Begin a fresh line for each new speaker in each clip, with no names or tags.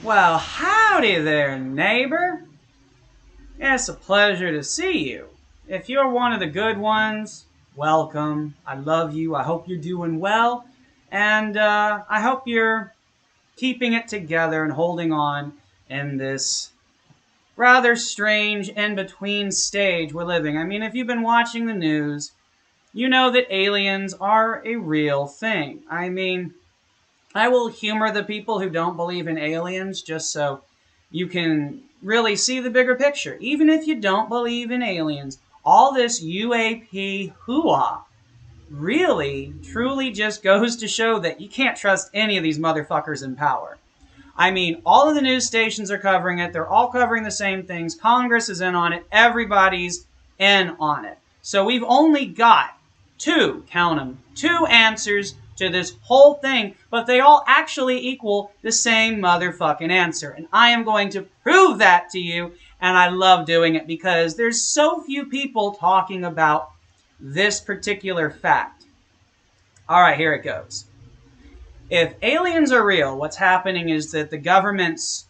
Well, howdy there, neighbor. It's a pleasure to see you. If you're one of the good ones, welcome. I love you. I hope you're doing well. And I hope you're keeping it together and holding on in this rather strange in between stage we're living. I mean, if you've been watching the news, you know that aliens are a real thing. I mean, I will humor the people who don't believe in aliens just so you can really see the bigger picture. Even if you don't believe in aliens, all this UAP hoo-ah really, truly just goes to show that you can't trust any of these motherfuckers in power. I mean, all of the news stations are covering it. They're all covering the same things. Congress is in on it. Everybody's in on it. So we've only got two, count them, two answers to this whole thing, but they all actually equal the same motherfucking answer. And I am going to prove that to you, and I love doing it because there's so few people talking about this particular fact. All right, here it goes. If aliens are real, what's happening is that the government's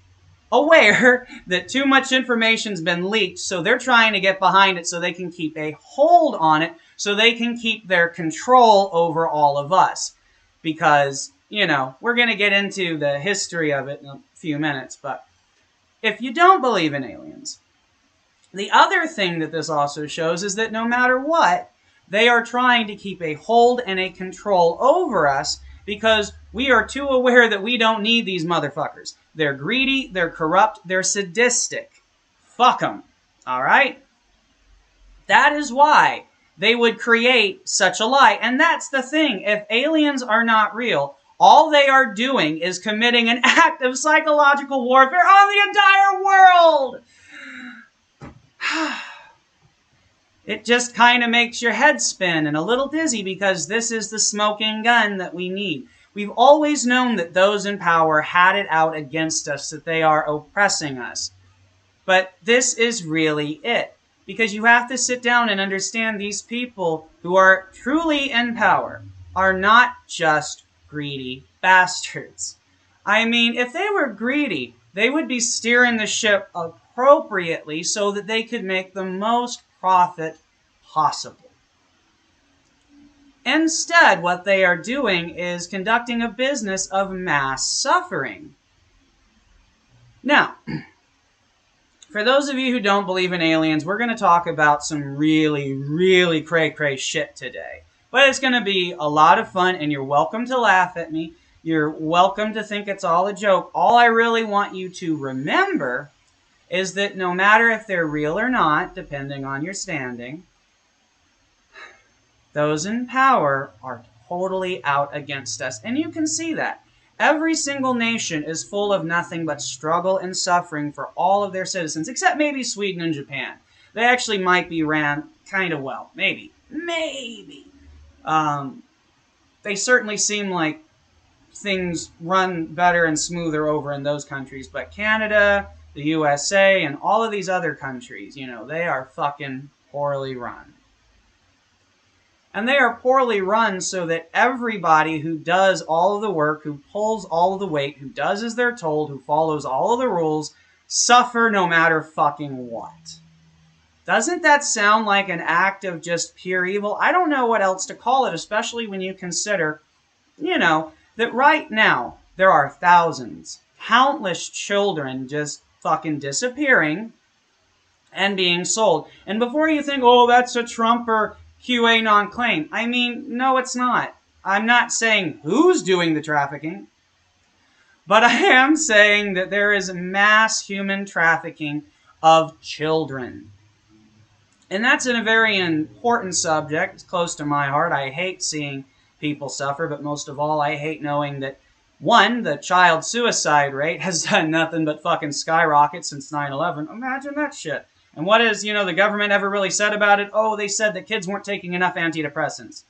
aware that too much information's been leaked, so they're trying to get behind it so they can keep a hold on it, so they can keep their control over all of us. Because, we're going to get into the history of it in a few minutes, but if you don't believe in aliens, the other thing that this also shows is that no matter what, they are trying to keep a hold and a control over us because we are too aware that we don't need these motherfuckers. They're greedy, they're corrupt, they're sadistic. Fuck them. All right? That is why they would create such a lie. And that's the thing. If aliens are not real, all they are doing is committing an act of psychological warfare on the entire world. It just kind of makes your head spin and a little dizzy because this is the smoking gun that we need. We've always known that those in power had it out against us, that they are oppressing us. But this is really it. Because you have to sit down and understand these people who are truly in power are not just greedy bastards. I mean, if they were greedy, they would be steering the ship appropriately so that they could make the most profit possible. Instead, what they are doing is conducting a business of mass suffering. Now, for those of you who don't believe in aliens, we're going to talk about some really, really cray-cray shit today. But it's going to be a lot of fun, and you're welcome to laugh at me. You're welcome to think it's all a joke. All I really want you to remember is that no matter if they're real or not, depending on your standing, those in power are totally out against us. And you can see that. Every single nation is full of nothing but struggle and suffering for all of their citizens, except maybe Sweden and Japan. They actually might be ran kind of well. Maybe. They certainly seem like things run better and smoother over in those countries. But Canada, the USA, and all of these other countries, they are fucking poorly run. And they are poorly run so that everybody who does all of the work, who pulls all of the weight, who does as they're told, who follows all of the rules, suffer no matter fucking what. Doesn't that sound like an act of just pure evil? I don't know what else to call it, especially when you consider, that right now there are thousands, countless children just fucking disappearing and being sold. And before you think, oh, that's a Trump or QAnon claim. I mean, no, it's not. I'm not saying who's doing the trafficking, but I am saying that there is mass human trafficking of children. And that's a very important subject. It's close to my heart. I hate seeing people suffer, but most of all, I hate knowing that, one, the child suicide rate has done nothing but fucking skyrocket since 9/11. Imagine that shit. And what has, the government ever really said about it? Oh, they said that kids weren't taking enough antidepressants.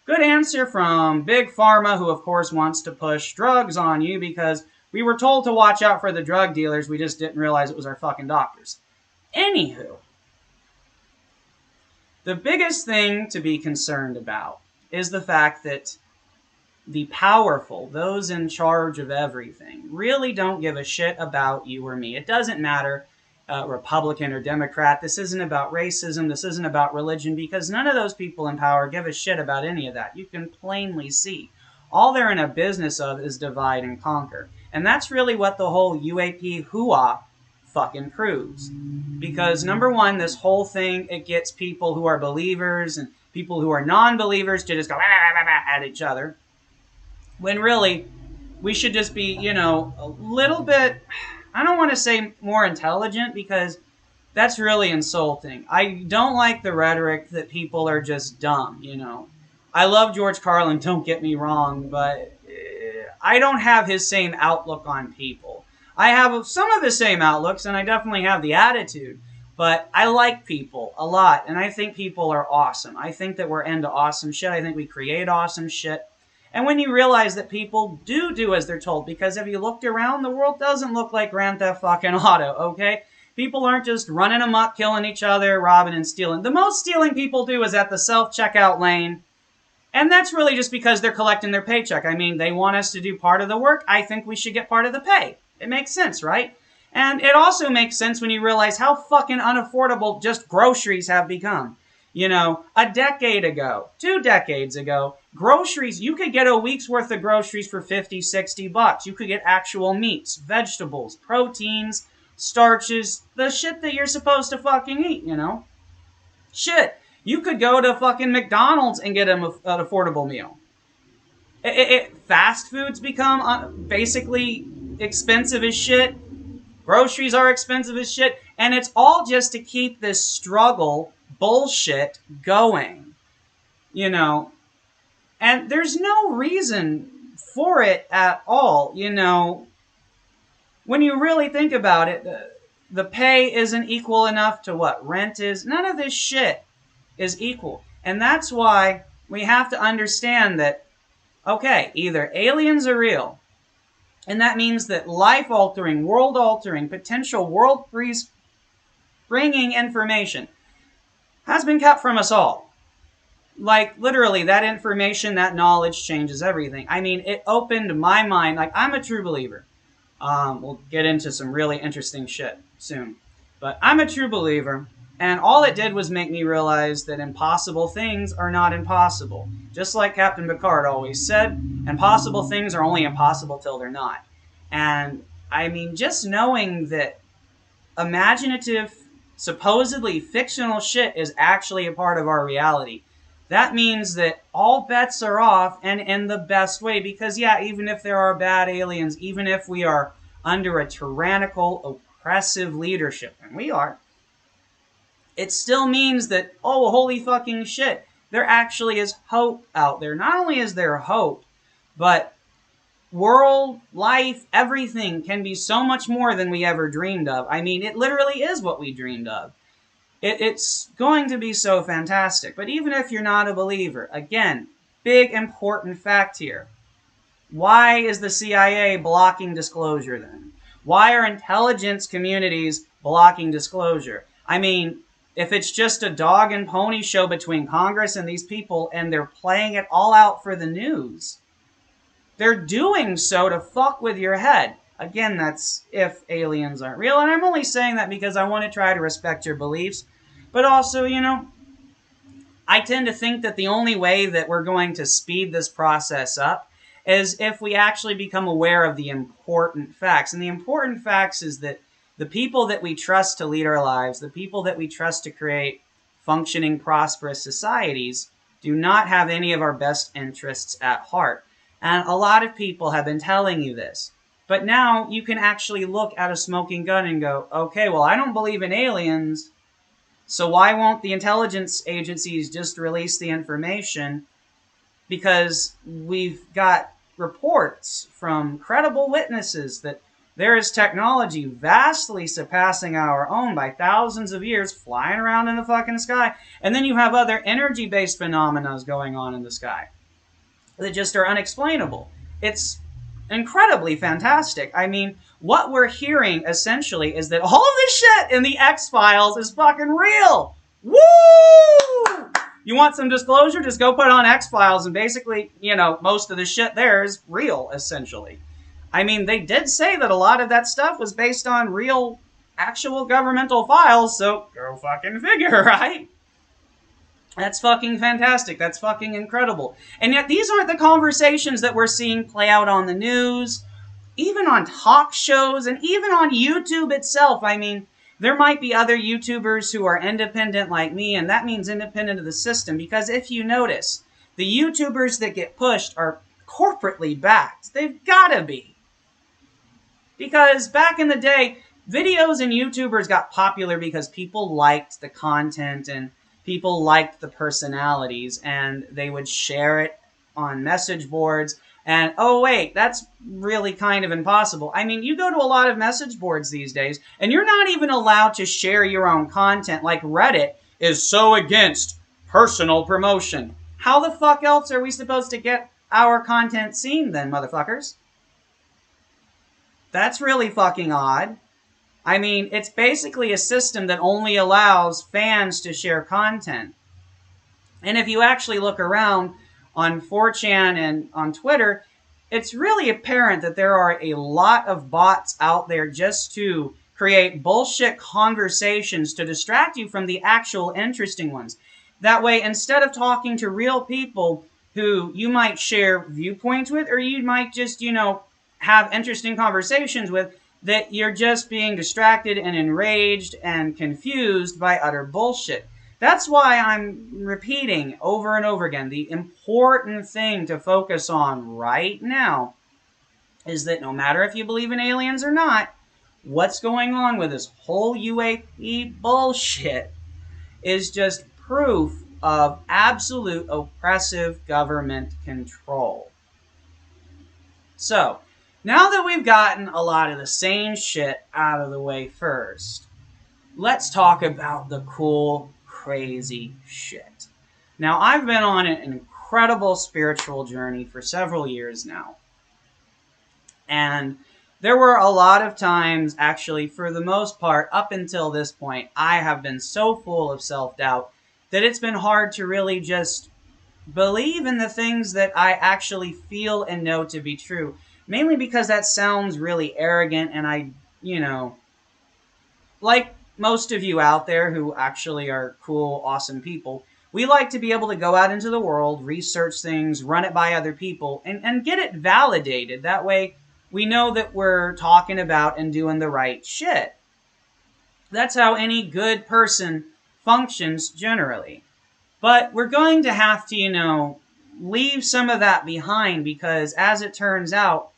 Good answer from Big Pharma, who of course wants to push drugs on you because we were told to watch out for the drug dealers. We just didn't realize it was our fucking doctors. Anywho, the biggest thing to be concerned about is the fact that the powerful, those in charge of everything, really don't give a shit about you or me. It doesn't matter, Republican or Democrat. This isn't about racism. This isn't about religion, because none of those people in power give a shit about any of that. You can plainly see. All they're in a business of is divide and conquer. And that's really what the whole UAP hooah fucking proves. Because number one, this whole thing, it gets people who are believers and people who are non-believers to just go at each other. When really, we should just be, a little bit, I don't want to say more intelligent, because that's really insulting. I don't like the rhetoric that people are just dumb, I love George Carlin, don't get me wrong, but I don't have his same outlook on people. I have some of the same outlooks, and I definitely have the attitude, but I like people a lot, and I think people are awesome. I think that we're into awesome shit. I think we create awesome shit. And when you realize that people do as they're told, because if you looked around, the world doesn't look like Grand Theft fucking Auto, okay? People aren't just running amok, killing each other, robbing and stealing. The most stealing people do is at the self-checkout lane. And that's really just because they're collecting their paycheck. I mean, they want us to do part of the work. I think we should get part of the pay. It makes sense, right? And it also makes sense when you realize how fucking unaffordable just groceries have become. A decade ago, 2 decades ago, groceries, you could get a week's worth of groceries for $50-$60. You could get actual meats, vegetables, proteins, starches, the shit that you're supposed to fucking eat, Shit. You could go to fucking McDonald's and get an affordable meal. Fast foods become basically expensive as shit. Groceries are expensive as shit. And it's all just to keep this struggle bullshit going. And there's no reason for it at all. When you really think about it, the pay isn't equal enough to what rent is. None of this shit is equal. And that's why we have to understand that, okay, either aliens are real, and that means that life-altering, world-altering, potential world-bringing information has been kept from us all. Like, literally, that information, that knowledge changes everything. I mean, it opened my mind. Like, I'm a true believer. We'll get into some really interesting shit soon. But I'm a true believer. And all it did was make me realize that impossible things are not impossible. Just like Captain Picard always said, impossible things are only impossible till they're not. And, I mean, just knowing that imaginative, supposedly fictional shit is actually a part of our reality, that means that all bets are off, and in the best way. Because, yeah, even if there are bad aliens, even if we are under a tyrannical, oppressive leadership, and we are, it still means that, oh, holy fucking shit, there actually is hope out there. Not only is there hope, but world, life, everything can be so much more than we ever dreamed of. I mean, it literally is what we dreamed of. It's going to be so fantastic. But even if you're not a believer, again, big important fact here. Why is the CIA blocking disclosure then? Why are intelligence communities blocking disclosure? I mean, if it's just a dog and pony show between Congress and these people, and they're playing it all out for the news, they're doing so to fuck with your head. Again, that's if aliens aren't real. And I'm only saying that because I want to try to respect your beliefs. But also, I tend to think that the only way that we're going to speed this process up is if we actually become aware of the important facts. And the important facts is that the people that we trust to lead our lives, the people that we trust to create functioning, prosperous societies, do not have any of our best interests at heart. And a lot of people have been telling you this. But now you can actually look at a smoking gun and go, okay, well, I don't believe in aliens, so why won't the intelligence agencies just release the information? Because we've got reports from credible witnesses that there is technology vastly surpassing our own by thousands of years flying around in the fucking sky. And then you have other energy-based phenomena going on in the sky that just are unexplainable. It's incredibly fantastic. I mean, what we're hearing essentially is that all of this shit in the X-Files is fucking real. Woo! You want some disclosure? Just go put on X-Files, and basically, most of the shit there is real, essentially. I mean, they did say that a lot of that stuff was based on real, actual governmental files, so go fucking figure, right? That's fucking fantastic. That's fucking incredible. And yet these aren't the conversations that we're seeing play out on the news, even on talk shows, and even on YouTube itself. I mean, there might be other YouTubers who are independent like me, and that means independent of the system, because if you notice, the YouTubers that get pushed are corporately backed. They've gotta be. Because back in the day, videos and YouTubers got popular because people liked the content and people liked the personalities, and they would share it on message boards. And, oh wait, that's really kind of impossible. I mean, you go to a lot of message boards these days, and you're not even allowed to share your own content. Like Reddit is so against personal promotion. How the fuck else are we supposed to get our content seen then, motherfuckers? That's really fucking odd. I mean, it's basically a system that only allows fans to share content. And if you actually look around on 4chan and on Twitter, it's really apparent that there are a lot of bots out there just to create bullshit conversations to distract you from the actual interesting ones. That way, instead of talking to real people who you might share viewpoints with, or you might just, have interesting conversations with, that you're just being distracted and enraged and confused by utter bullshit. That's why I'm repeating over and over again, the important thing to focus on right now is that no matter if you believe in aliens or not, what's going on with this whole UAP bullshit is just proof of absolute oppressive government control. So, now that we've gotten a lot of the sane shit out of the way first, let's talk about the cool, crazy shit. Now, I've been on an incredible spiritual journey for several years now. And there were a lot of times, actually, for the most part, up until this point, I have been so full of self-doubt that it's been hard to really just believe in the things that I actually feel and know to be true. Mainly because that sounds really arrogant, and I, like most of you out there who actually are cool, awesome people, we like to be able to go out into the world, research things, run it by other people, and get it validated. That way, we know that we're talking about and doing the right shit. That's how any good person functions generally. But we're going to have to, leave some of that behind, because as it turns out,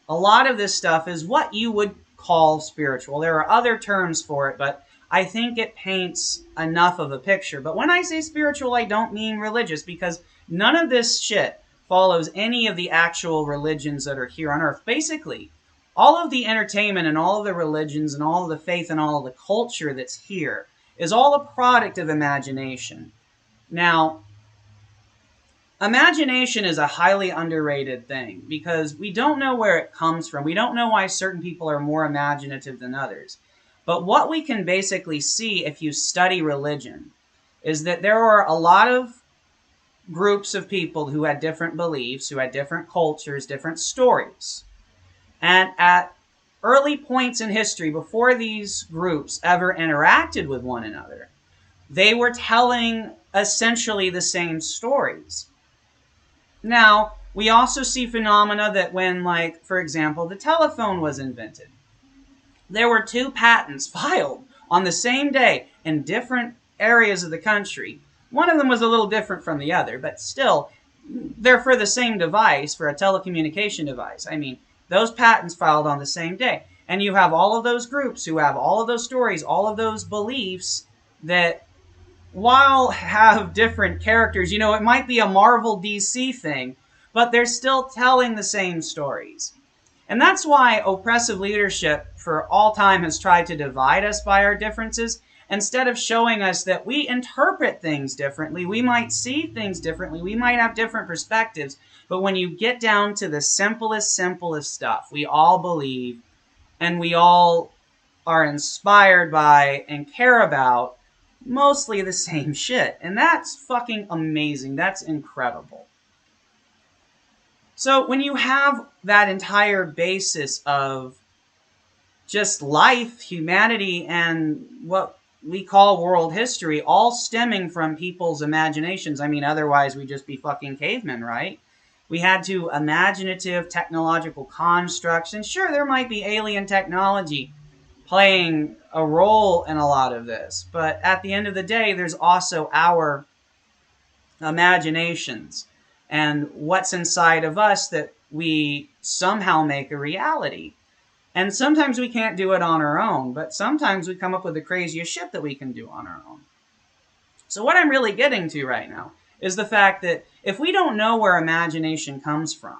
a lot of this stuff is what you would call spiritual. There are other terms for it, but I think it paints enough of a picture. But when I say spiritual, I don't mean religious, because none of this shit follows any of the actual religions that are here on Earth. Basically, all of the entertainment and all of the religions and all of the faith and all of the culture that's here is all a product of imagination. Now, imagination is a highly underrated thing, because we don't know where it comes from. We don't know why certain people are more imaginative than others. But what we can basically see if you study religion is that there are a lot of groups of people who had different beliefs, who had different cultures, different stories. And at early points in history, before these groups ever interacted with one another, they were telling essentially the same stories. Now, we also see phenomena that when, for example, the telephone was invented, there were 2 patents filed on the same day in different areas of the country. One of them was a little different from the other, but still, they're for the same device, for a telecommunication device. I mean, those patents filed on the same day. And you have all of those groups who have all of those stories, all of those beliefs that, while have different characters, it might be a Marvel DC thing, but they're still telling the same stories. And that's why oppressive leadership for all time has tried to divide us by our differences, instead of showing us that we interpret things differently, we might see things differently, we might have different perspectives, but when you get down to the simplest stuff, we all believe and we all are inspired by and care about mostly the same shit. And that's fucking amazing. That's incredible. So when you have that entire basis of just life, humanity, and what we call world history all stemming from people's imaginations. I mean, otherwise we'd just be fucking cavemen, right? We had to imaginative technological constructs, and sure, there might be alien technology playing a role in a lot of this, but at the end of the day, there's also our imaginations and what's inside of us that we somehow make a reality. And sometimes we can't do it on our own, but sometimes we come up with the craziest shit that we can do on our own. So what I'm really getting to right now is the fact that if we don't know where imagination comes from,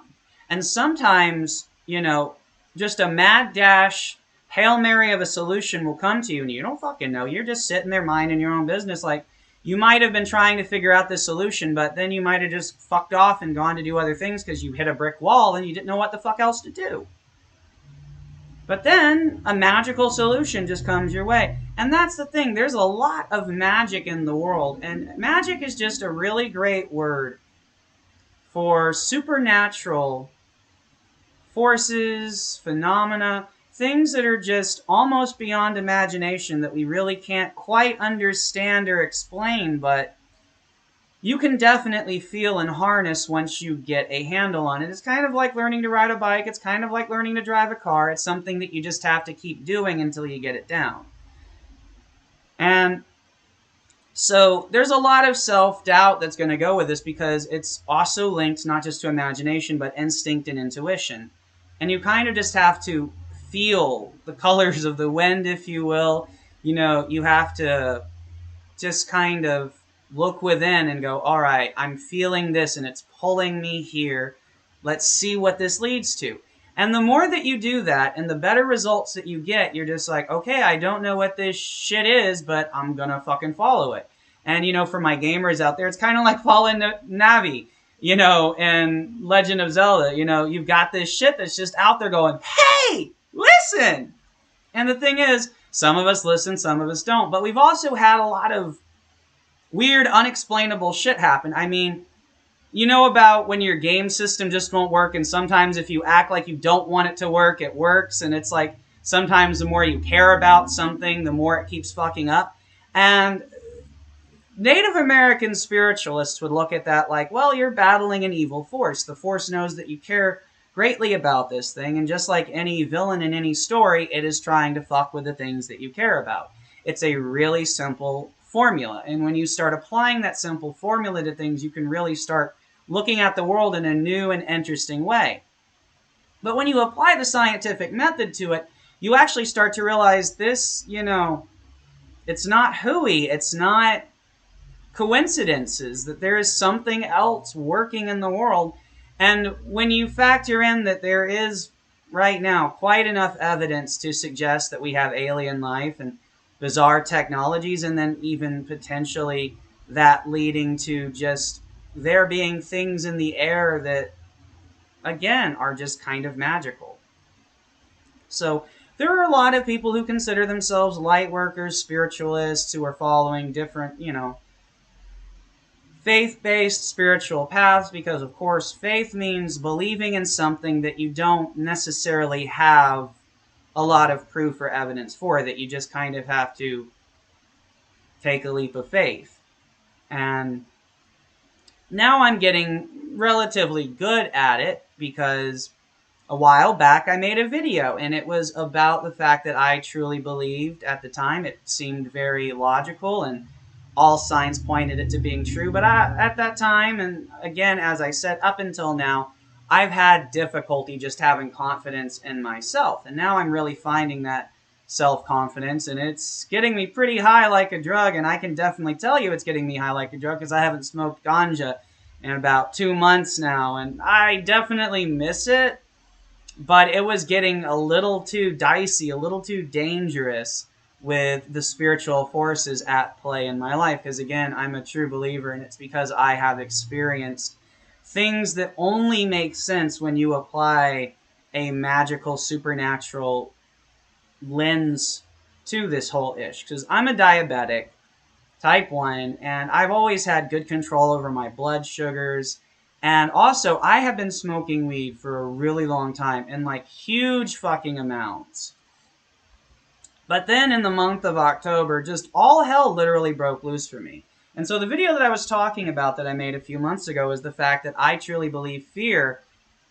and sometimes, just a mad dash, Hail Mary of a solution will come to you and you don't fucking know. You're just sitting there minding your own business. Like, you might have been trying to figure out this solution, but then you might have just fucked off and gone to do other things because you hit a brick wall and you didn't know what the fuck else to do. But then a magical solution just comes your way. And that's the thing. There's a lot of magic in the world. And magic is just a really great word for supernatural forces, phenomena, things that are just almost beyond imagination that we really can't quite understand or explain, but you can definitely feel and harness once you get a handle on it. It's kind of like learning to ride a bike. It's kind of like learning to drive a car. It's something that you just have to keep doing until you get it down. And so there's a lot of self-doubt that's going to go with this because it's also linked not just to imagination, but instinct and intuition. And you kind of just have to feel the colors of the wind, if you will. You have to just kind of look within and go, all right, I'm feeling this and it's pulling me here. Let's see what this leads to. And the more that you do that and the better results that you get, you're just like, okay, I don't know what this shit is, but I'm going to fucking follow it. And, for my gamers out there, it's kind of like following Navi, in Legend of Zelda. You've got this shit that's just out there going, hey, listen. And the thing is, some of us listen, some of us don't. But we've also had a lot of weird, unexplainable shit happen. I mean, about when your game system just won't work, and sometimes if you act like you don't want it to work, it works, and it's like sometimes the more you care about something, the more it keeps fucking up. And Native American spiritualists would look at that like, well, you're battling an evil force. The force knows that you care greatly about this thing, and just like any villain in any story, it is trying to fuck with the things that you care about. It's a really simple formula, and when you start applying that simple formula to things, you can really start looking at the world in a new and interesting way. But when you apply the scientific method to it, you actually start to realize this, it's not hooey, it's not coincidences, that there is something else working in the world. And when you factor in that there is right now quite enough evidence to suggest that we have alien life and bizarre technologies, and then even potentially that leading to just there being things in the air that, again, are just kind of magical. So there are a lot of people who consider themselves light workers, spiritualists, who are following different, faith-based spiritual paths, because, of course, faith means believing in something that you don't necessarily have a lot of proof or evidence for, that you just kind of have to take a leap of faith. And now I'm getting relatively good at it because a while back I made a video and it was about the fact that I truly believed at the time. It seemed very logical and all signs pointed it to being true. But at that time, and again, as I said, up until now, I've had difficulty just having confidence in myself. And now I'm really finding that self-confidence, and it's getting me pretty high like a drug. And I can definitely tell you it's getting me high like a drug because I haven't smoked ganja in about 2 months now. And I definitely miss it, but it was getting a little too dicey, a little too dangerous with the spiritual forces at play in my life. Because again, I'm a true believer, and it's because I have experienced things that only make sense when you apply a magical, supernatural lens to this whole ish. Because I'm a diabetic, type 1, and I've always had good control over my blood sugars. And also, I have been smoking weed for a really long time in like huge fucking amounts. But then in the month of October, just all hell literally broke loose for me. And so the video that I was talking about that I made a few months ago is the fact that I truly believe fear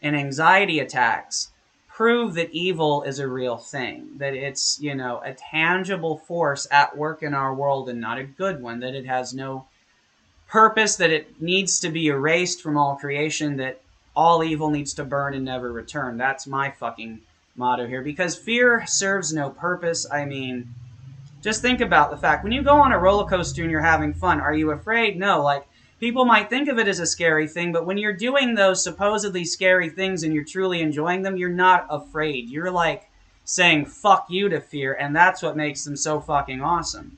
and anxiety attacks prove that evil is a real thing, that it's, you know, a tangible force at work in our world and not a good one, that it has no purpose, that it needs to be erased from all creation, that all evil needs to burn and never return. That's my fucking motto here, because fear serves no purpose. I mean, just think about the fact, when you go on a roller coaster and you're having fun, are you afraid? No. Like, people might think of it as a scary thing, but when you're doing those supposedly scary things and you're truly enjoying them, you're not afraid. You're like saying fuck you to fear, and that's what makes them so fucking awesome.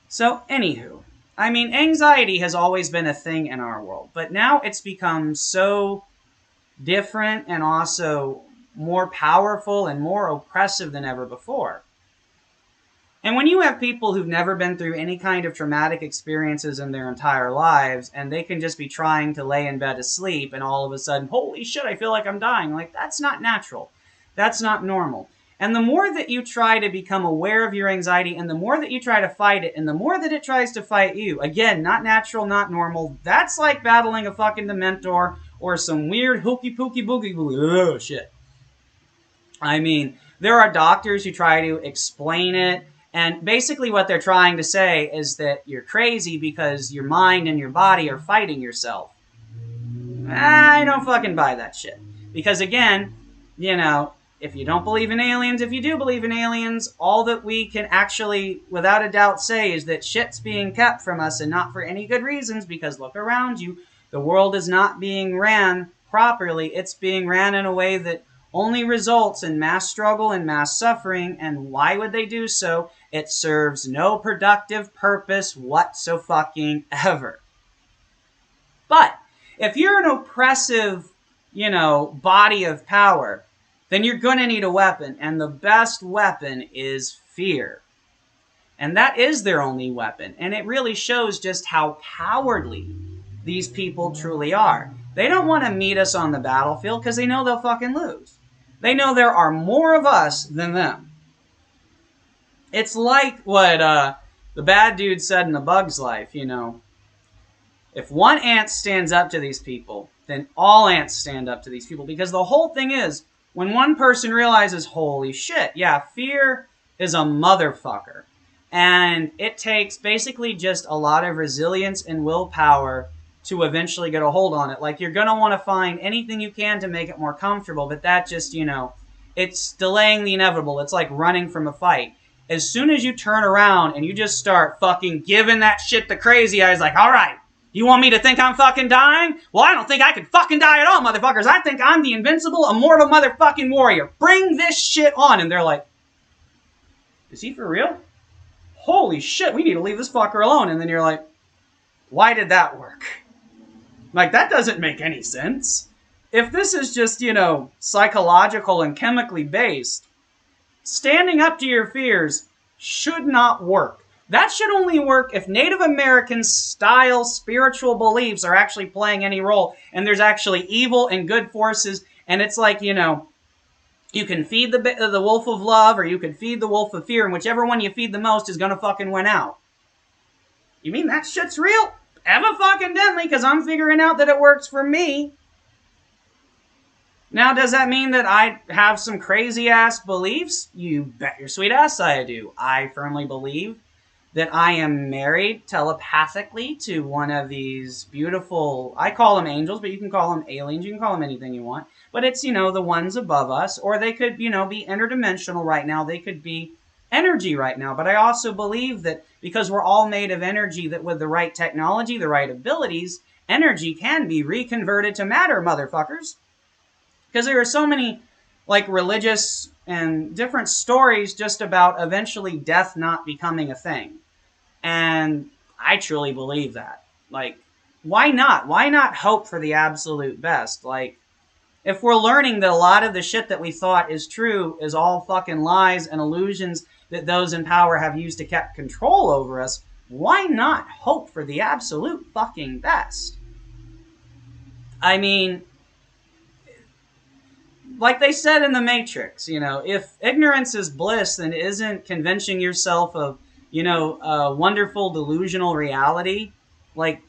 So, anywho, I mean, anxiety has always been a thing in our world, but now it's become so different and also more powerful and more oppressive than ever before. And when you have people who've never been through any kind of traumatic experiences in their entire lives, and they can just be trying to lay in bed asleep, and all of a sudden, holy shit, I feel like I'm dying. Like, that's not natural. That's not normal. And the more that you try to become aware of your anxiety, and the more that you try to fight it, and the more that it tries to fight you, again, not natural, not normal, that's like battling a fucking Dementor or some weird hooky pooky boogie boogie shit. I mean, there are doctors who try to explain it, and basically what they're trying to say is that you're crazy because your mind and your body are fighting yourself. I don't fucking buy that shit. Because again, you know, if you don't believe in aliens, if you do believe in aliens, all that we can actually, without a doubt, say is that shit's being kept from us, and not for any good reasons, because look around you. The world is not being ran properly. It's being ran in a way that only results in mass struggle and mass suffering. And why would they do so? It serves no productive purpose whatsoever. But if you're an oppressive, you know, body of power, then you're going to need a weapon. And the best weapon is fear. And that is their only weapon. And it really shows just how cowardly these people truly are. They don't want to meet us on the battlefield because they know they'll fucking lose. They know there are more of us than them. It's like what the bad dude said in A Bug's Life, you know. If one ant stands up to these people, then all ants stand up to these people. Because the whole thing is, when one person realizes, holy shit, yeah, fear is a motherfucker. And it takes basically just a lot of resilience and willpower to eventually get a hold on it. Like, you're going to want to find anything you can to make it more comfortable, but that just, you know, it's delaying the inevitable. It's like running from a fight. As soon as you turn around and you just start fucking giving that shit the crazy eyes, like, all right, you want me to think I'm fucking dying? Well, I don't think I can fucking die at all, motherfuckers. I think I'm the invincible, immortal motherfucking warrior. Bring this shit on. And they're like, is he for real? Holy shit, we need to leave this fucker alone. And then you're like, why did that work? Like, that doesn't make any sense. If this is just, you know, psychological and chemically based, standing up to your fears should not work. That should only work if Native American style spiritual beliefs are actually playing any role, and there's actually evil and good forces, and it's like, you know, you can feed the wolf of love, or you can feed the wolf of fear, and whichever one you feed the most is gonna fucking win out. You mean that shit's real? Ever-fucking-dently, because I'm figuring out that it works for me. Now, does that mean that I have some crazy-ass beliefs? You bet your sweet ass I do. I firmly believe that I am married telepathically to one of these beautiful, I call them angels, but you can call them aliens, you can call them anything you want. But it's, you know, the ones above us, or they could, you know, be interdimensional right now. They could be energy right now. But I also believe that because we're all made of energy, that with the right technology, the right abilities, energy can be reconverted to matter, motherfuckers. Because there are so many, like, religious and different stories just about eventually death not becoming a thing. And I truly believe that. Like, why not? Why not hope for the absolute best? Like, If we're learning that a lot of the shit that we thought is true is all fucking lies and illusions that those in power have used to keep control over us, why not hope for the absolute fucking best? I mean, like they said in The Matrix, if ignorance is bliss, then isn't convincing yourself of, a wonderful delusional reality like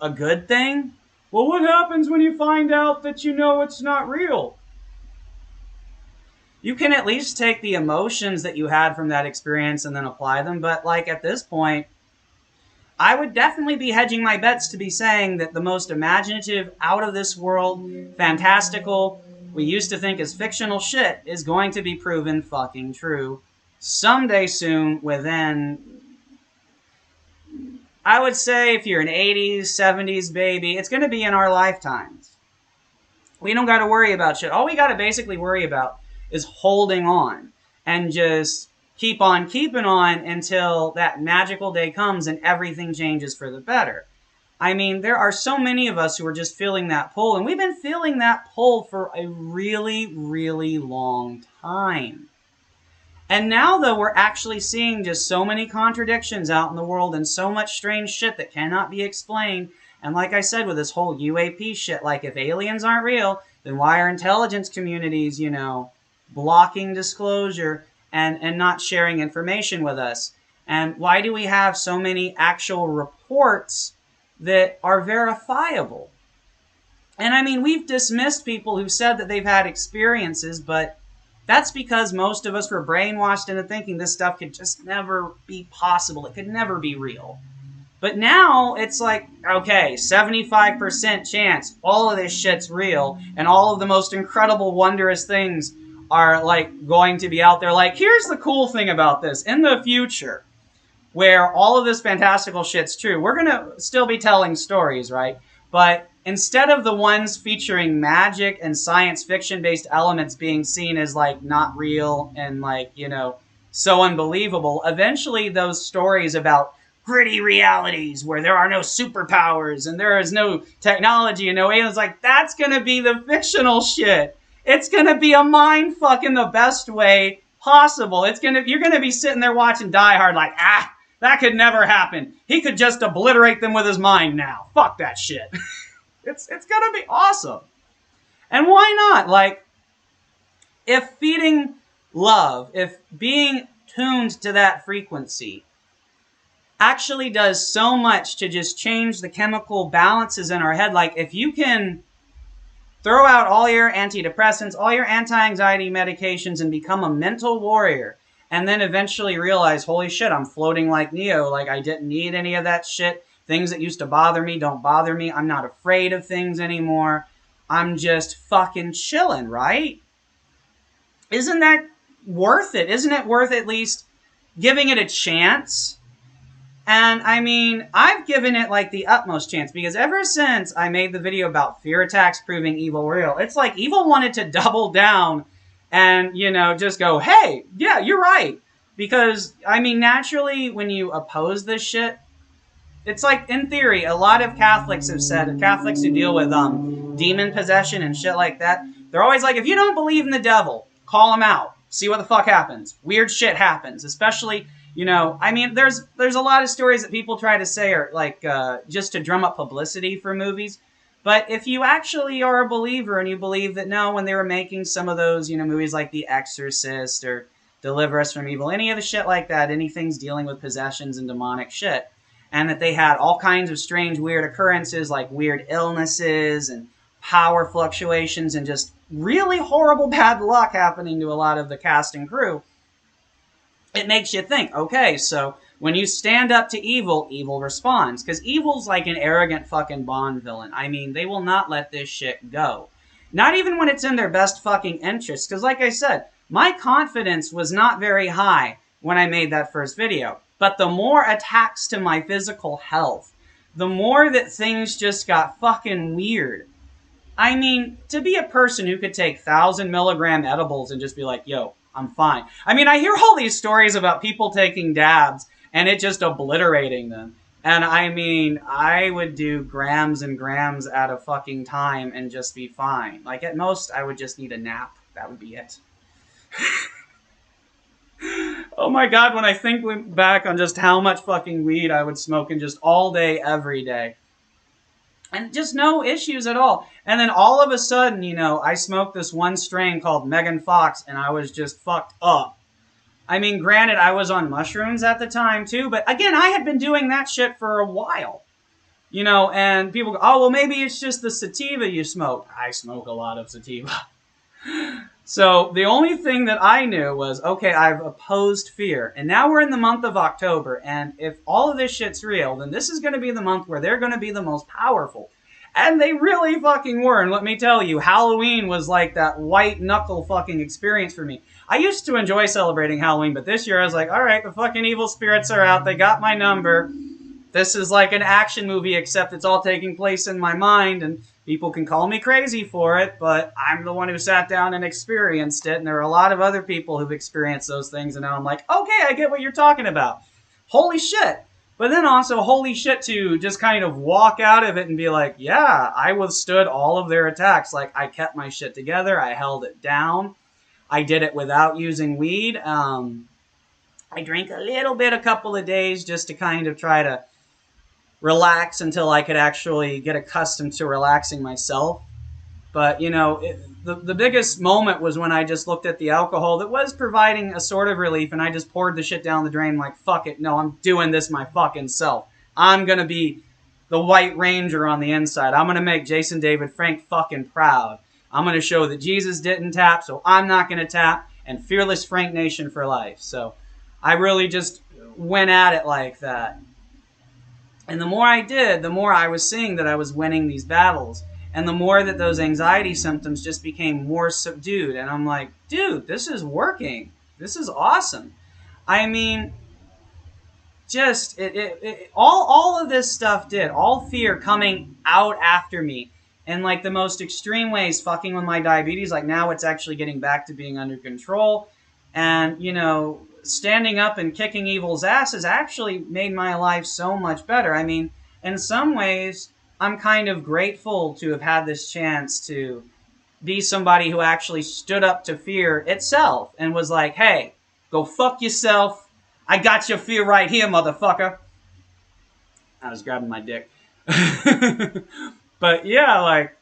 a good thing? Well, what happens when you find out that it's not real? You can at least take the emotions that you had from that experience and then apply them, but like at this point, I would definitely be hedging my bets to be saying that the most imaginative, out of this world, fantastical, we used to think as fictional shit is going to be proven fucking true someday soon within, I would say if you're an 80s, 70s baby, it's going to be in our lifetimes. We don't got to worry about shit. All we got to basically worry about is holding on and just keep on keeping on until that magical day comes and everything changes for the better. I mean, there are so many of us who are just feeling that pull, and we've been feeling that pull for a really, really long time. And now, though, we're actually seeing just so many contradictions out in the world and so much strange shit that cannot be explained. And like I said, with this whole UAP shit, like if aliens aren't real, then why are intelligence communities, blocking disclosure and not sharing information with us? And why do we have so many actual reports that are verifiable? And I mean, we've dismissed people who said that they've had experiences, but that's because most of us were brainwashed into thinking this stuff could just never be possible. It could never be real. But now it's like, okay, 75% chance all of this shit's real, and all of the most incredible, wondrous things are like going to be out there. Like, here's the cool thing about this. In the future, where all of this fantastical shit's true, we're going to still be telling stories, right? But instead of the ones featuring magic and science fiction based elements being seen as like not real and like, so unbelievable, eventually those stories about gritty realities where there are no superpowers and there is no technology and no aliens, like that's going to be the fictional shit. It's going to be a mind fuck in the best way possible. You're going to be sitting there watching Die Hard like, that could never happen. He could just obliterate them with his mind now. Fuck that shit. It's going to be awesome. And why not? Like, if feeding love, if being tuned to that frequency actually does so much to just change the chemical balances in our head, like if you can throw out all your antidepressants, all your anti-anxiety medications and become a mental warrior, and then eventually realize, holy shit, I'm floating like Neo, like I didn't need any of that shit. Things that used to bother me don't bother me. I'm not afraid of things anymore. I'm just fucking chilling, right? Isn't that worth it? Isn't it worth at least giving it a chance? And I mean, I've given it like the utmost chance because ever since I made the video about fear attacks proving evil real, it's like evil wanted to double down and, just go, hey, yeah, you're right. Because, I mean, naturally, when you oppose this shit, it's like, in theory, a lot of Catholics have said, Catholics who deal with demon possession and shit like that, they're always like, if you don't believe in the devil, call him out. See what the fuck happens. Weird shit happens. Especially, I mean, there's a lot of stories that people try to say are like just to drum up publicity for movies. But if you actually are a believer and you believe that, no, when they were making some of those, movies like The Exorcist or Deliver Us from Evil, any of the shit like that, anything's dealing with possessions and demonic shit, and that they had all kinds of strange, weird occurrences like weird illnesses and power fluctuations and just really horrible bad luck happening to a lot of the cast and crew, it makes you think, okay, so when you stand up to evil, evil responds. Because evil's like an arrogant fucking Bond villain. I mean, they will not let this shit go. Not even when it's in their best fucking interest. Because like I said, my confidence was not very high when I made that first video. But the more attacks to my physical health, the more that things just got fucking weird. I mean, to be a person who could take 1,000 milligram edibles and just be like, yo, I'm fine. I mean, I hear all these stories about people taking dabs and it just obliterating them. And I mean, I would do grams and grams at a fucking time and just be fine. Like at most, I would just need a nap. That would be it. Oh my god, when I think back on just how much fucking weed I would smoke in just all day, every day. And just no issues at all. And then all of a sudden, I smoked this one strain called Megan Fox and I was just fucked up. I mean, granted, I was on mushrooms at the time too, but again, I had been doing that shit for a while. And people go, oh, well, maybe it's just the sativa you smoke. I smoke a lot of sativa. So the only thing that I knew was, okay, I've opposed fear. And now we're in the month of October. And if all of this shit's real, then this is going to be the month where they're going to be the most powerful. And they really fucking were. And let me tell you, Halloween was like that white knuckle fucking experience for me. I used to enjoy celebrating Halloween, but this year I was like, all right, the fucking evil spirits are out. They got my number. This is like an action movie, except it's all taking place in my mind, and people can call me crazy for it, but I'm the one who sat down and experienced it, and there are a lot of other people who've experienced those things, and now I'm like, okay, I get what you're talking about. Holy shit. But then also, holy shit, to just kind of walk out of it and be like, yeah, I withstood all of their attacks. Like, I kept my shit together, I held it down, I did it without using weed. I drank a little bit a couple of days just to kind of try to relax until I could actually get accustomed to relaxing myself. But, the biggest moment was when I just looked at the alcohol that was providing a sort of relief and I just poured the shit down the drain like, fuck it, no, I'm doing this my fucking self. I'm going to be the White Ranger on the inside. I'm going to make Jason David Frank fucking proud. I'm going to show that Jesus didn't tap, so I'm not going to tap, and Fearless Frank Nation for life. So I really just went at it like that. And the more I did, the more I was seeing that I was winning these battles. And the more that those anxiety symptoms just became more subdued. And I'm like, dude, this is working. This is awesome. I mean, just all of this stuff did. All fear coming out after me. In like the most extreme ways, fucking with my diabetes. Like now it's actually getting back to being under control. And, standing up and kicking evil's ass has actually made my life so much better. I mean, in some ways, I'm kind of grateful to have had this chance to be somebody who actually stood up to fear itself and was like, hey, go fuck yourself. I got your fear right here, motherfucker. I was grabbing my dick. But yeah, like,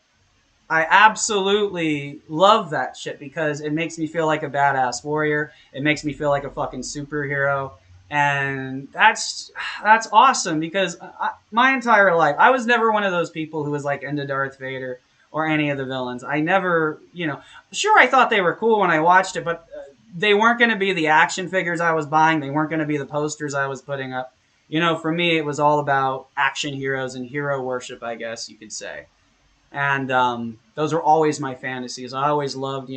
I absolutely love that shit because it makes me feel like a badass warrior. It makes me feel like a fucking superhero. And that's awesome because my entire life, I was never one of those people who was like into Darth Vader or any of the villains. I never, sure, I thought they were cool when I watched it, but they weren't going to be the action figures I was buying. They weren't going to be the posters I was putting up. For me, it was all about action heroes and hero worship, I guess you could say. And those were always my fantasies. I always loved,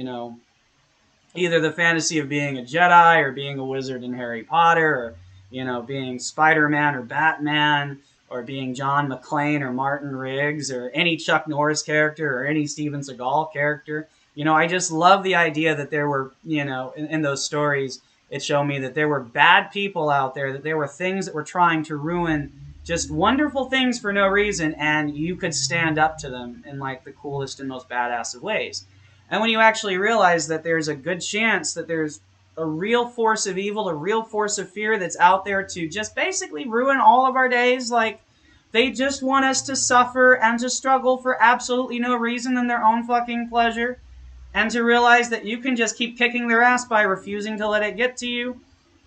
either the fantasy of being a Jedi or being a wizard in Harry Potter or, being Spider-Man or Batman or being John McClane or Martin Riggs or any Chuck Norris character or any Steven Seagal character. I just love the idea that there were, in those stories, it showed me that there were bad people out there, that there were things that were trying to ruin just wonderful things for no reason, and you could stand up to them in like the coolest and most badass of ways. And when you actually realize that there's a good chance that there's a real force of evil, a real force of fear that's out there to just basically ruin all of our days, like they just want us to suffer and to struggle for absolutely no reason than their own fucking pleasure, and to realize that you can just keep kicking their ass by refusing to let it get to you,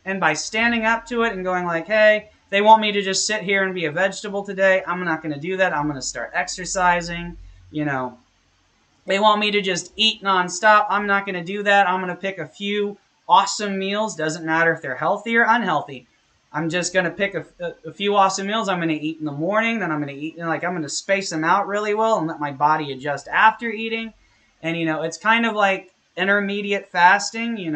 and by standing up to it and going like, hey, they want me to just sit here and be a vegetable today. I'm not going to do that. I'm going to start exercising. They want me to just eat nonstop. I'm not going to do that. I'm going to pick a few awesome meals. Doesn't matter if they're healthy or unhealthy. I'm just going to pick a few awesome meals. I'm going to eat in the morning. Then I'm going to eat, I'm going to space them out really well and let my body adjust after eating. And, it's kind of like intermediate fasting,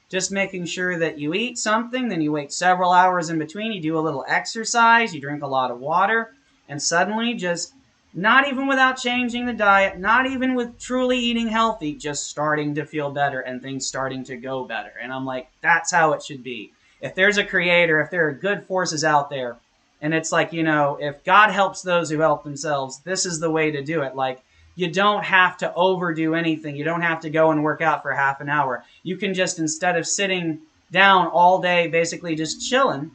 just making sure that you eat something, then you wait several hours in between, you do a little exercise, you drink a lot of water, and suddenly just, not even without changing the diet, not even with truly eating healthy, just starting to feel better and things starting to go better. And I'm like, that's how it should be. If there's a creator, if there are good forces out there, And it's like, if God helps those who help themselves, this is the way to do it. Like, you don't have to overdo anything. You don't have to go and work out for half an hour. You can just, instead of sitting down all day, basically just chilling,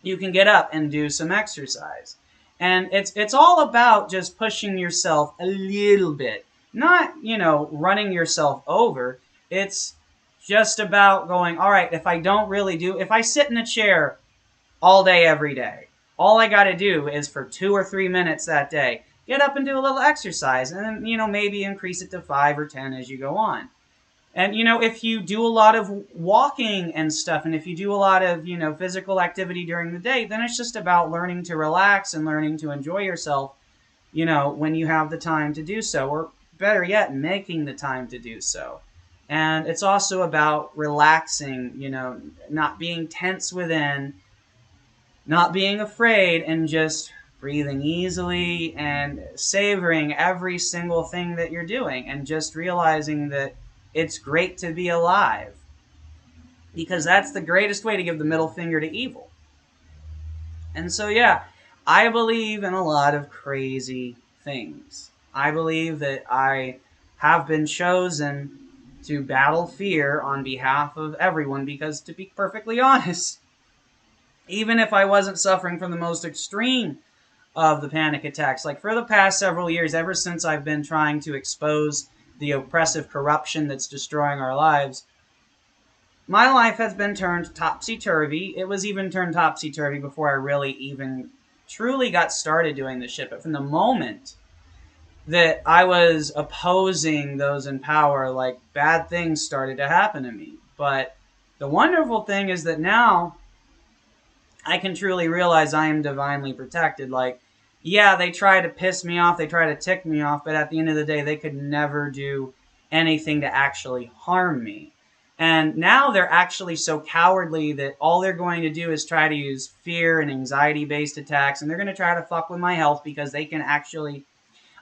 you can get up and do some exercise. And it's all about just pushing yourself a little bit. Not, running yourself over. It's just about going, all right, if I sit in a chair all day, every day, all I got to do is for 2 or 3 minutes that day, get up and do a little exercise, and then, maybe increase it to 5 or 10 as you go on. And, if you do a lot of walking and stuff, and if you do a lot of, physical activity during the day, then it's just about learning to relax and learning to enjoy yourself, when you have the time to do so, or better yet, making the time to do so. And it's also about relaxing, not being tense within, not being afraid, and just breathing easily and savoring every single thing that you're doing, and just realizing that it's great to be alive, because that's the greatest way to give the middle finger to evil. And so, yeah, I believe in a lot of crazy things. I believe that I have been chosen to battle fear on behalf of everyone, because, to be perfectly honest, even if I wasn't suffering from the most extreme of the panic attacks, like for the past several years, ever since I've been trying to expose the oppressive corruption that's destroying our lives, my life has been turned topsy-turvy. It was even turned topsy-turvy before I really even truly got started doing this shit. But from the moment that I was opposing those in power, like, bad things started to happen to me. But the wonderful thing is that now I can truly realize I am divinely protected. Like, yeah, they try to piss me off, they try to tick me off, but at the end of the day, they could never do anything to actually harm me. And now they're actually so cowardly that all they're going to do is try to use fear and anxiety-based attacks, and they're going to try to fuck with my health, because they can actually...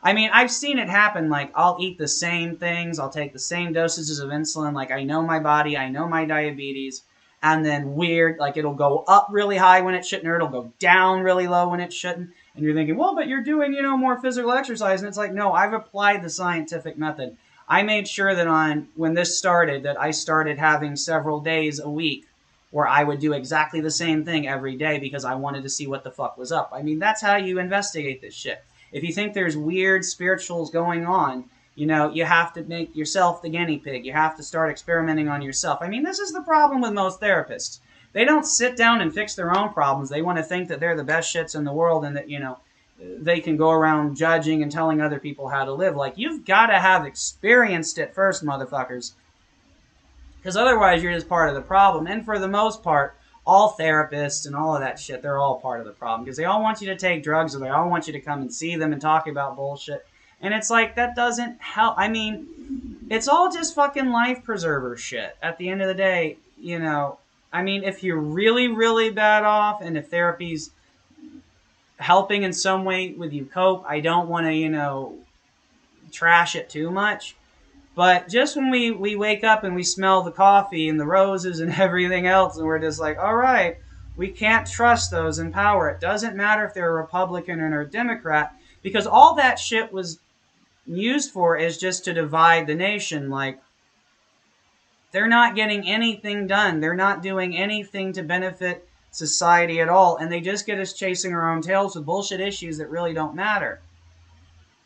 I mean, I've seen it happen. Like, I'll eat the same things, I'll take the same dosages of insulin, like, I know my body, I know my diabetes, and then like, it'll go up really high when it shouldn't, or it'll go down really low when it shouldn't. And you're thinking, well, but you're doing, more physical exercise. And it's like, no, I've applied the scientific method. I made sure that when this started, that I started having several days a week where I would do exactly the same thing every day, because I wanted to see what the fuck was up. I mean, that's how you investigate this shit. If you think there's weird spirituals going on, you have to make yourself the guinea pig. You have to start experimenting on yourself. I mean, this is the problem with most therapists. They don't sit down and fix their own problems. They want to think that they're the best shits in the world, and that, they can go around judging and telling other people how to live. Like, you've got to have experienced it first, motherfuckers. Because otherwise, you're just part of the problem. And for the most part, all therapists and all of that shit, they're all part of the problem. Because they all want you to take drugs, or they all want you to come and see them and talk about bullshit. And it's like, that doesn't help. I mean, it's all just fucking life preserver shit. At the end of the day, I mean, if you're really, really bad off, and if therapy's helping in some way with you cope, I don't want to, trash it too much. But just when we wake up and we smell the coffee and the roses and everything else, and we're just like, all right, we can't trust those in power. It doesn't matter if they're a Republican or a Democrat, because all that shit was used for is just to divide the nation. Like, they're not getting anything done. They're not doing anything to benefit society at all. And they just get us chasing our own tails with bullshit issues that really don't matter.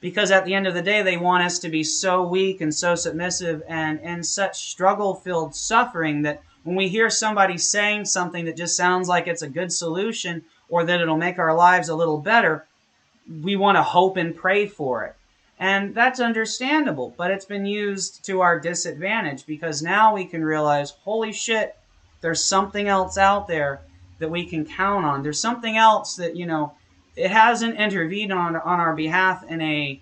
Because at the end of the day, they want us to be so weak and so submissive and in such struggle-filled suffering that when we hear somebody saying something that just sounds like it's a good solution, or that it'll make our lives a little better, we want to hope and pray for it. And that's understandable, but it's been used to our disadvantage, because now we can realize, holy shit, there's something else out there that we can count on. There's something else that, it hasn't intervened on our behalf in a,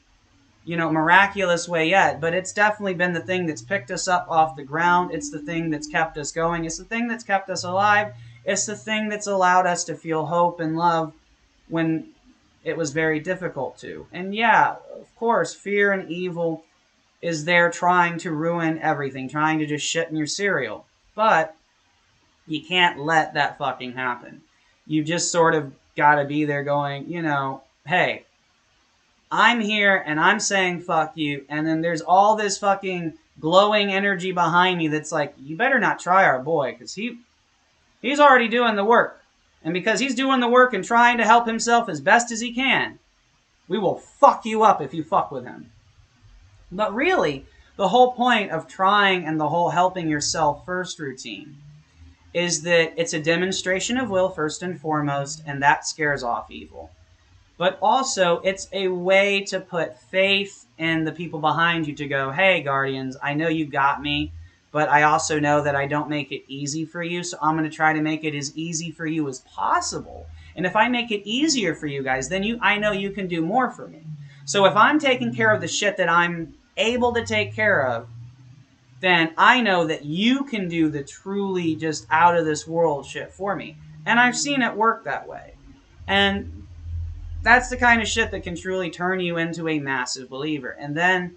miraculous way yet, but it's definitely been the thing that's picked us up off the ground. It's the thing that's kept us going. It's the thing that's kept us alive. It's the thing that's allowed us to feel hope and love when it was very difficult to. And yeah, of course, fear and evil is there trying to ruin everything, trying to just shit in your cereal. But you can't let that fucking happen. You've just sort of got to be there going, you know, hey, I'm here and I'm saying fuck you, and then there's all this fucking glowing energy behind me that's like, you better not try our boy, because he's already doing the work. And because he's doing the work and trying to help himself as best as he can, we will fuck you up if you fuck with him. But really, the whole point of trying and the whole helping yourself first routine is that it's a demonstration of will first and foremost, and that scares off evil. But also, it's a way to put faith in the people behind you to go, hey, Guardians, I know you got me, but I also know that I don't make it easy for you, so I'm going to try to make it as easy for you as possible. And if I make it easier for you guys, then I know you can do more for me. So if I'm taking care of the shit that I'm able to take care of, then I know that you can do the truly just out of this world shit for me. And I've seen it work that way. And that's the kind of shit that can truly turn you into a massive believer. And then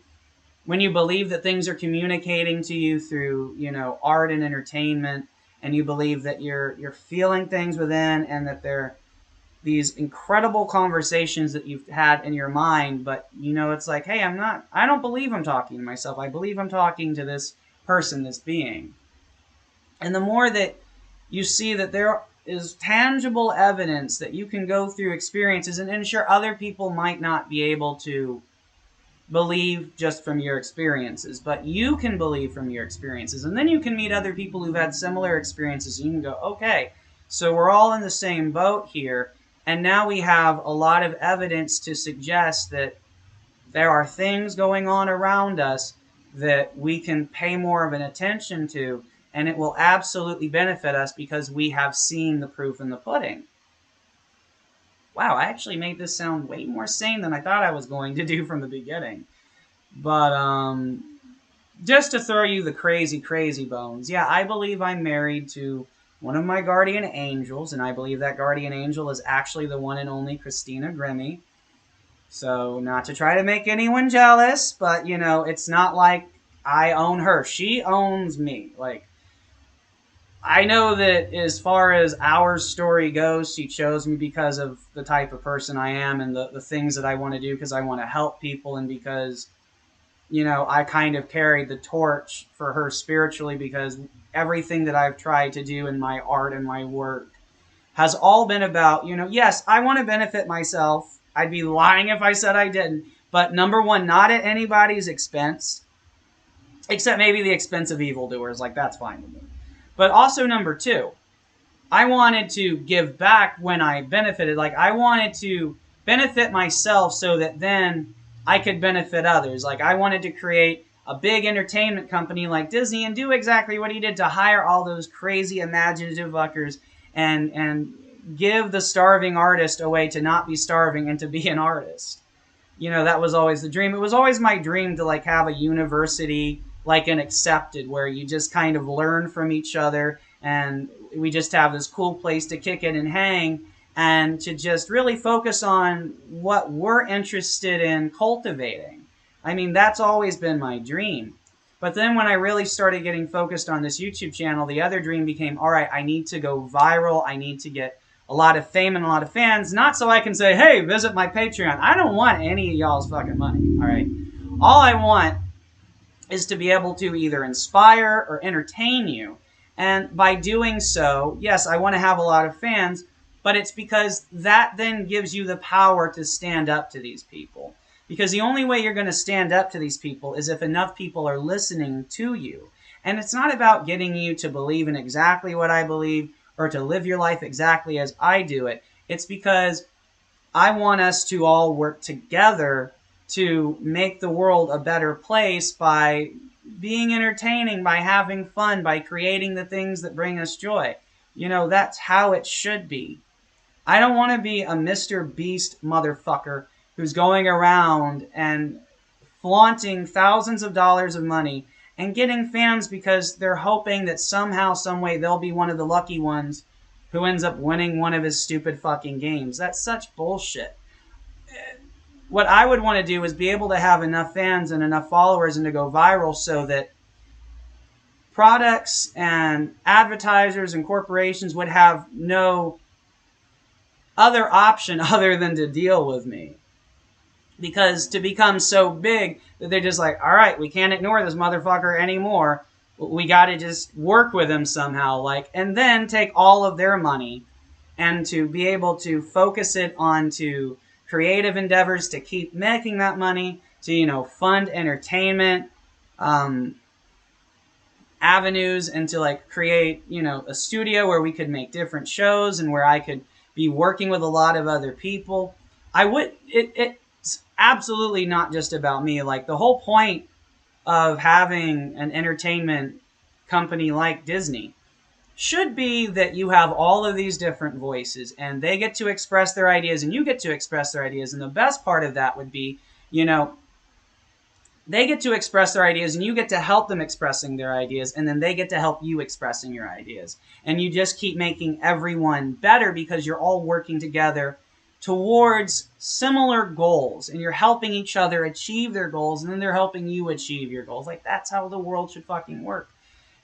when you believe that things are communicating to you through, you know, art and entertainment, and you believe that you're feeling things within, and that they're these incredible conversations that you've had in your mind, but you know, it's like, hey, I don't believe I'm talking to myself. I believe I'm talking to this person, this being. And the more that you see that there is tangible evidence that you can go through experiences, and sure, other people might not be able to believe just from your experiences, but you can believe from your experiences. And then you can meet other people who've had similar experiences, and you can go, okay, so we're all in the same boat here. And now we have a lot of evidence to suggest that there are things going on around us that we can pay more of an attention to, and it will absolutely benefit us because we have seen the proof in the pudding. Wow, I actually made this sound way more sane than I thought I was going to do from the beginning. But just to throw you the crazy, crazy bones, yeah, I believe I'm married to one of my guardian angels, and I believe that guardian angel is actually the one and only Christina Grimmie. So, not to try to make anyone jealous, but, you know, it's not like I own her. She owns me. Like, I know that as far as our story goes, she chose me because of the type of person I am and the things that I want to do, because I want to help people, and because, you know, I kind of carried the torch for her spiritually, because everything that I've tried to do in my art and my work has all been about, you know, yes, I want to benefit myself. I'd be lying if I said I didn't. But number one, not at anybody's expense, except maybe the expense of evildoers. Like, that's fine with me. But also number two, I wanted to give back when I benefited. Like, I wanted to benefit myself so that then I could benefit others. Like, I wanted to create a big entertainment company like Disney and do exactly what he did, to hire all those crazy imaginative fuckers and give the starving artist a way to not be starving and to be an artist. You know, that was always the dream. It was always my dream to, like, have a university like an Accepted, where you just kind of learn from each other, and we just have this cool place to kick it and hang, and to just really focus on what we're interested in cultivating. I mean, that's always been my dream. But then when I really started getting focused on this YouTube channel, the other dream became, all right, I need to go viral. I need to get a lot of fame and a lot of fans, not so I can say, hey, visit my Patreon. I don't want any of y'all's fucking money, all right? All I want is to be able to either inspire or entertain you. And by doing so, yes, I want to have a lot of fans, but it's because that then gives you the power to stand up to these people. Because the only way you're going to stand up to these people is if enough people are listening to you. And it's not about getting you to believe in exactly what I believe or to live your life exactly as I do it. It's because I want us to all work together to make the world a better place by being entertaining, by having fun, by creating the things that bring us joy. You know, that's how it should be. I don't want to be a Mr. Beast motherfucker who's going around and flaunting thousands of dollars of money and getting fans because they're hoping that somehow, some way, they'll be one of the lucky ones who ends up winning one of his stupid fucking games. That's such bullshit. What I would want to do is be able to have enough fans and enough followers and to go viral so that products and advertisers and corporations would have no other option other than to deal with me. Because to become so big that they're just like, all right, we can't ignore this motherfucker anymore. We got to just work with him somehow, like, and then take all of their money and to be able to focus it onto creative endeavors to keep making that money, to, you know, fund entertainment avenues, and to like create, you know, a studio where we could make different shows and where I could be working with a lot of other people. It's absolutely not just about me. Like, the whole point of having an entertainment company like Disney should be that you have all of these different voices and they get to express their ideas and you get to express their ideas. And the best part of that would be, you know, they get to express their ideas and you get to help them expressing their ideas, and then they get to help you expressing your ideas. And you just keep making everyone better because you're all working together towards similar goals, and you're helping each other achieve their goals, and then they're helping you achieve your goals. Like, that's how the world should fucking work.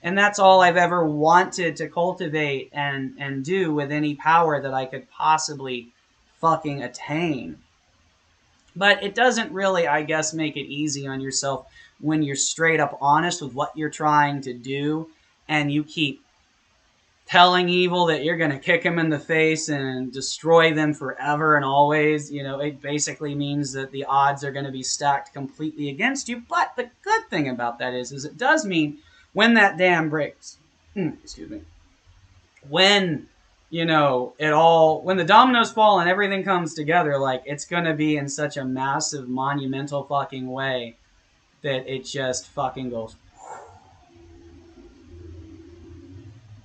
And that's all I've ever wanted to cultivate and do with any power that I could possibly fucking attain. But it doesn't really, I guess, make it easy on yourself when you're straight up honest with what you're trying to do, and you keep telling evil that you're going to kick them in the face and destroy them forever and always. You know, it basically means that the odds are going to be stacked completely against you. But the good thing about that is it does mean when that dam breaks, excuse me, when, you know, when the dominoes fall and everything comes together, like, it's going to be in such a massive, monumental fucking way that it just fucking goes.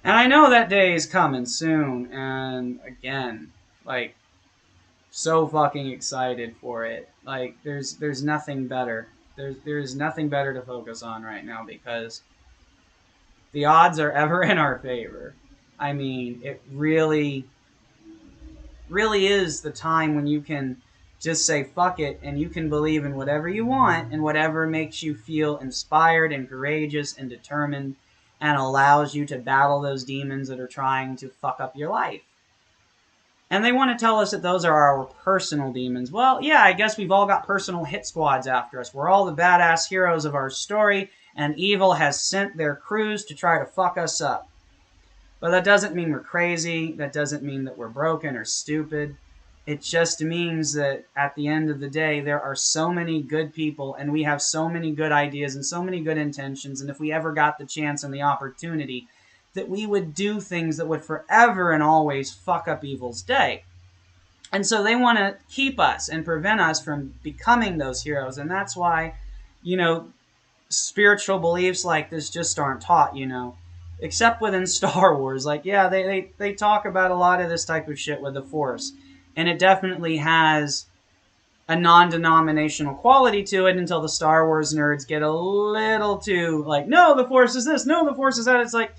And I know that day is coming soon, and again, like, so fucking excited for it. Like, there's nothing better. There's nothing better to focus on right now because the odds are ever in our favor. I mean, it really, really is the time when you can just say fuck it and you can believe in whatever you want and whatever makes you feel inspired and courageous and determined and allows you to battle those demons that are trying to fuck up your life. And they want to tell us that those are our personal demons. Well, yeah, I guess we've all got personal hit squads after us. We're all the badass heroes of our story, and evil has sent their crews to try to fuck us up. But that doesn't mean we're crazy. That doesn't mean that we're broken or stupid. It just means that at the end of the day, there are so many good people and we have so many good ideas and so many good intentions. And if we ever got the chance and the opportunity, that we would do things that would forever and always fuck up evil's day. And so they want to keep us and prevent us from becoming those heroes. And that's why, you know, spiritual beliefs like this just aren't taught, you know. Except within Star Wars. Like, yeah, they talk about a lot of this type of shit with the Force. And it definitely has a non-denominational quality to it until the Star Wars nerds get a little too, like, no, the Force is this, no, the Force is that. It's like,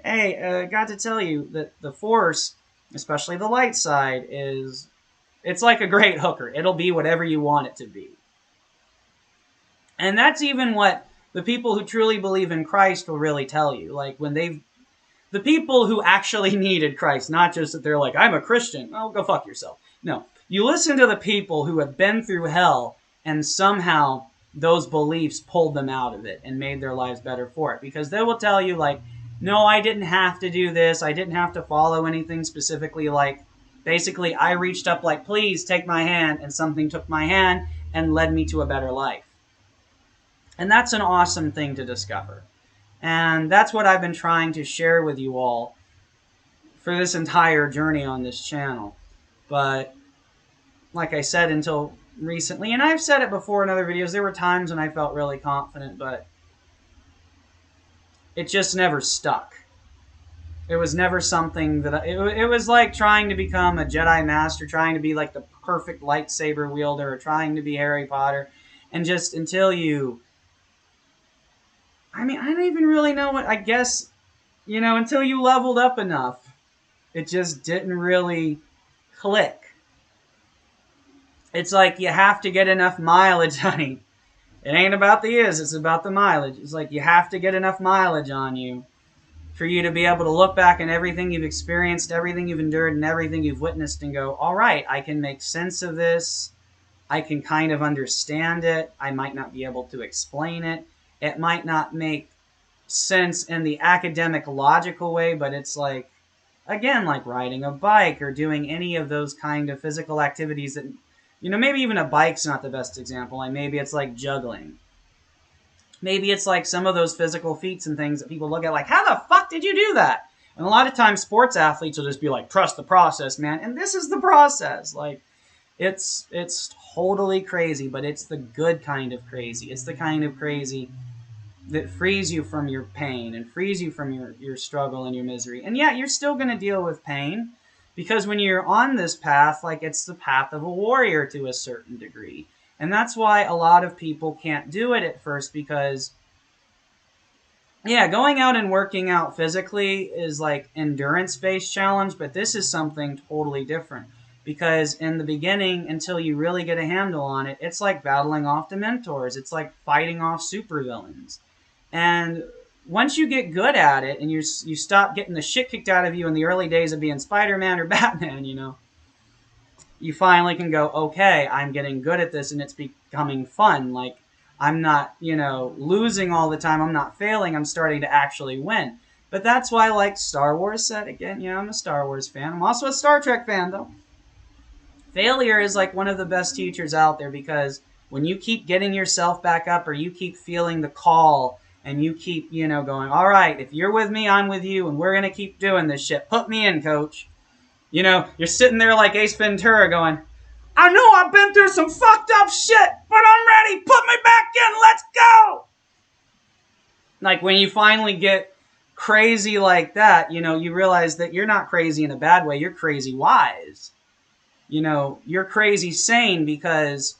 hey, got to tell you that the Force, especially the light side, it's like a great hooker. It'll be whatever you want it to be. And that's even what the people who truly believe in Christ will really tell you. Like, when the people who actually needed Christ, not just that they're like, I'm a Christian. Oh, go fuck yourself. No. You listen to the people who have been through hell and somehow those beliefs pulled them out of it and made their lives better for it. Because they will tell you, like, no, I didn't have to do this. I didn't have to follow anything specifically. Like, basically, I reached up like, please take my hand, and something took my hand and led me to a better life. And that's an awesome thing to discover. And that's what I've been trying to share with you all for this entire journey on this channel. But like I said, until recently, and I've said it before in other videos, there were times when I felt really confident, but it just never stuck. It was never something that it was like trying to become a Jedi Master, trying to be like the perfect lightsaber wielder, or trying to be Harry Potter, and just until you, I mean, I don't even really know what, I guess, you know, until you leveled up enough, it just didn't really click. It's like you have to get enough mileage, honey. It ain't about the is, it's about the mileage. It's like you have to get enough mileage on you For you to be able to look back on everything you've experienced, everything you've endured, and everything you've witnessed and go, all right, I can make sense of this. I can kind of understand it. I might not be able to explain it. It might not make sense in the academic, logical way, but it's like, again, like riding a bike or doing any of those kind of physical activities that, maybe even a bike's not the best example. Like maybe it's like juggling. Maybe it's like some of those physical feats and things that people look at like, how the fuck did you do that? And a lot of times sports athletes will just be like, trust the process, man. And this is the process. Like, it's totally crazy, but it's the good kind of crazy. It's the kind of crazy that frees you from your pain and frees you from your struggle and your misery. And yeah, you're still going to deal with pain because when you're on this path, like it's the path of a warrior to a certain degree. And that's why a lot of people can't do it at first because, yeah, going out and working out physically is like endurance-based challenge, but this is something totally different. Because in the beginning, until you really get a handle on it, it's like battling off Dementors. It's like fighting off supervillains. And once you get good at it and you stop getting the shit kicked out of you in the early days of being Spider-Man or Batman, you finally can go, okay, I'm getting good at this and it's becoming fun. Like, I'm not, losing all the time. I'm not failing. I'm starting to actually win. But that's why, like Star Wars said, again, I'm a Star Wars fan. I'm also a Star Trek fan, though. Failure is like one of the best teachers out there because when you keep getting yourself back up or you keep feeling the call and you keep, going, all right, if you're with me, I'm with you, and we're going to keep doing this shit. Put me in, coach. You're sitting there like Ace Ventura going, I know I've been through some fucked up shit, but I'm ready. Put me back in. Let's go. Like when you finally get crazy like that, you realize that you're not crazy in a bad way. You're crazy wise. You're crazy sane because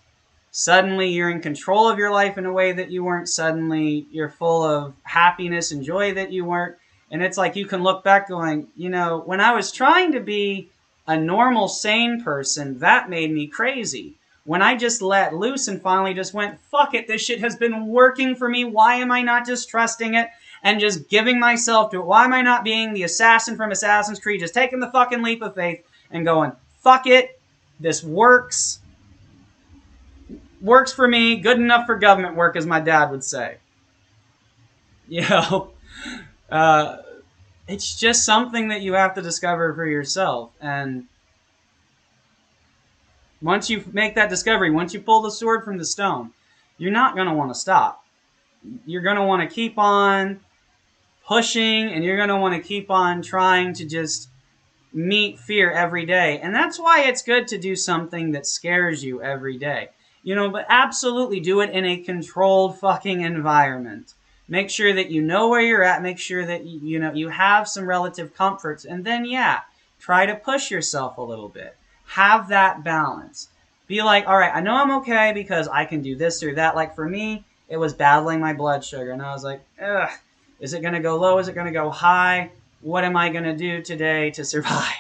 suddenly you're in control of your life in a way that you weren't. Suddenly you're full of happiness and joy that you weren't. And it's like you can look back going, when I was trying to be a normal, sane person, that made me crazy. When I just let loose and finally just went, fuck it, this shit has been working for me. Why am I not just trusting it and just giving myself to it? Why am I not being the assassin from Assassin's Creed, just taking the fucking leap of faith and going, fuck it, this works. Works for me, good enough for government work, as my dad would say. It's just something that you have to discover for yourself. And once you make that discovery, once you pull the sword from the stone, you're not going to want to stop. You're going to want to keep on pushing, and you're going to want to keep on trying to just meet fear every day. And that's why it's good to do something that scares you every day. But absolutely do it in a controlled fucking environment. Make sure that you know where you're at. Make sure that you have some relative comforts. And then, try to push yourself a little bit. Have that balance. Be like, all right, I know I'm okay because I can do this or that. Like for me, it was battling my blood sugar. And I was like, ugh, is it going to go low? Is it going to go high? What am I going to do today to survive?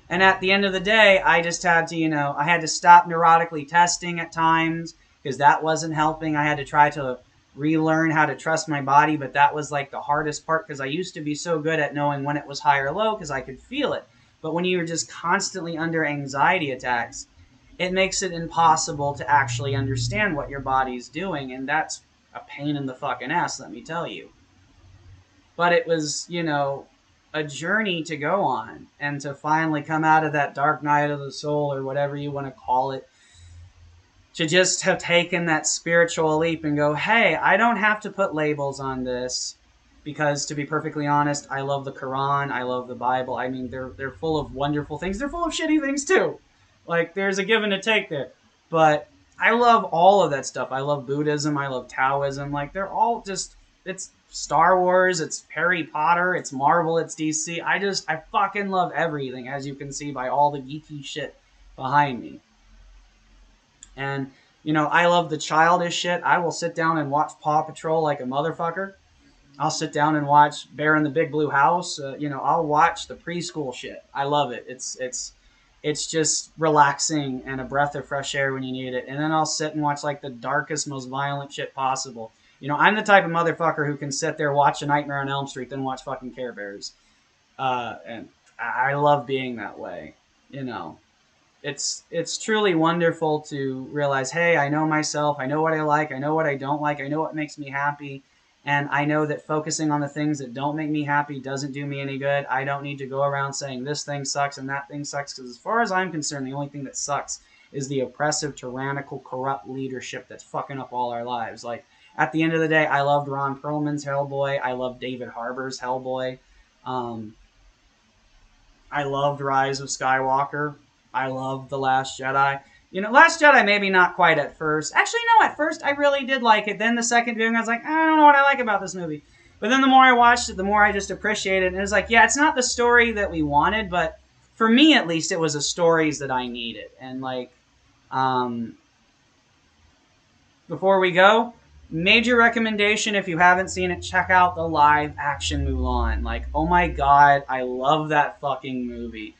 And at the end of the day, I just had to, I had to stop neurotically testing at times because that wasn't helping. I had to try to relearn how to trust my body, but that was like the hardest part because I used to be so good at knowing when it was high or low because I could feel it. But when you're just constantly under anxiety attacks, it makes it impossible to actually understand what your body's doing, and that's a pain in the fucking ass, let me tell you. But it was, a journey to go on and to finally come out of that dark night of the soul or whatever you want to call it, to just have taken that spiritual leap and go, hey, I don't have to put labels on this because, to be perfectly honest, I love the Quran, I love the Bible. I mean, they're full of wonderful things. They're full of shitty things too. Like, there's a give and a take there. But I love all of that stuff. I love Buddhism, I love Taoism. Like, they're all just, it's Star Wars, it's Harry Potter, it's Marvel, it's DC. I fucking love everything, as you can see by all the geeky shit behind me. And, I love the childish shit. I will sit down and watch Paw Patrol like a motherfucker. I'll sit down and watch Bear in the Big Blue House. I'll watch the preschool shit. I love it. It's just relaxing and a breath of fresh air when you need it. And then I'll sit and watch like the darkest, most violent shit possible. You know, I'm the type of motherfucker who can sit there, watch A Nightmare on Elm Street, then watch fucking Care Bears. And I love being that way. You know, it's truly wonderful to realize, hey, I know myself. I know what I like. I know what I don't like. I know what makes me happy. And I know that focusing on the things that don't make me happy doesn't do me any good. I don't need to go around saying this thing sucks and that thing sucks, because as far as I'm concerned, the only thing that sucks is the oppressive, tyrannical, corrupt leadership that's fucking up all our lives. Like, at the end of the day, I loved Ron Perlman's Hellboy. I loved David Harbour's Hellboy. Um, I loved Rise of Skywalker. I loved The Last Jedi. You know, Last Jedi maybe not quite at first. Actually, no, at first I really did like it. Then the second viewing, I was like, I don't know what I like about this movie. But then the more I watched it, the more I just appreciated it. And it was like, yeah, it's not the story that we wanted, but for me at least, it was the stories that I needed. And like, before we go, major recommendation, if you haven't seen it, check out the live action Mulan. Like, oh my god, I love that fucking movie.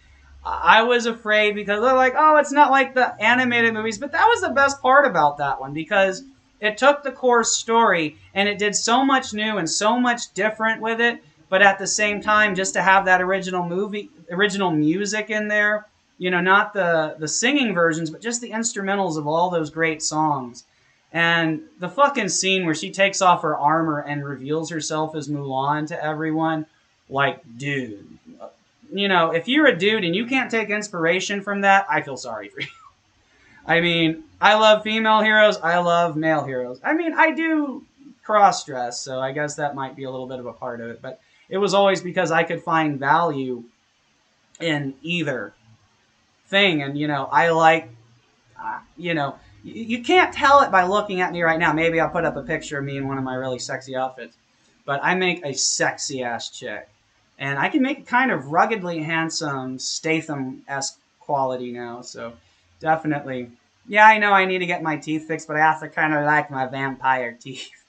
I was afraid because they're like, oh, it's not like the animated movies, but that was the best part about that one, because it took the core story and it did so much new and so much different with it, but at the same time, just to have that original music in there, you know, not the singing versions, but just the instrumentals of all those great songs. And the fucking scene where she takes off her armor and reveals herself as Mulan to everyone, like, dude, you know, if you're a dude and you can't take inspiration from that, I feel sorry for you. I mean, I love female heroes. I love male heroes. I mean, I do cross-dress, so I guess that might be a little bit of a part of it. But it was always because I could find value in either thing. And, you know, I like, you know, you can't tell it by looking at me right now. Maybe I'll put up a picture of me in one of my really sexy outfits. But I make a sexy-ass chick. And I can make a kind of ruggedly handsome Statham-esque quality now. So definitely. Yeah, I know I need to get my teeth fixed, but I also kind of like my vampire teeth.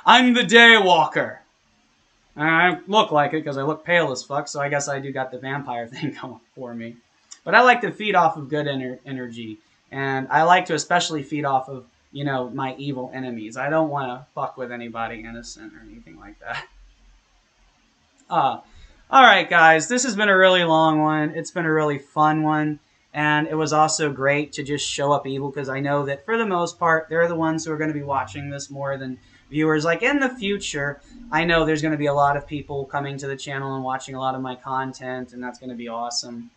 I'm the Daywalker. I look like it because I look pale as fuck, so I guess I do got the vampire thing going for me. But I like to feed off of good energy. And I like to especially feed off of, you know, my evil enemies. I don't want to fuck with anybody innocent or anything like that. Alright, guys, this has been a really long one. It's been a really fun one. And it was also great to just show up evil, because I know that for the most part, they're the ones who are going to be watching this more than viewers. Like, in the future, I know there's going to be a lot of people coming to the channel and watching a lot of my content, and that's going to be awesome.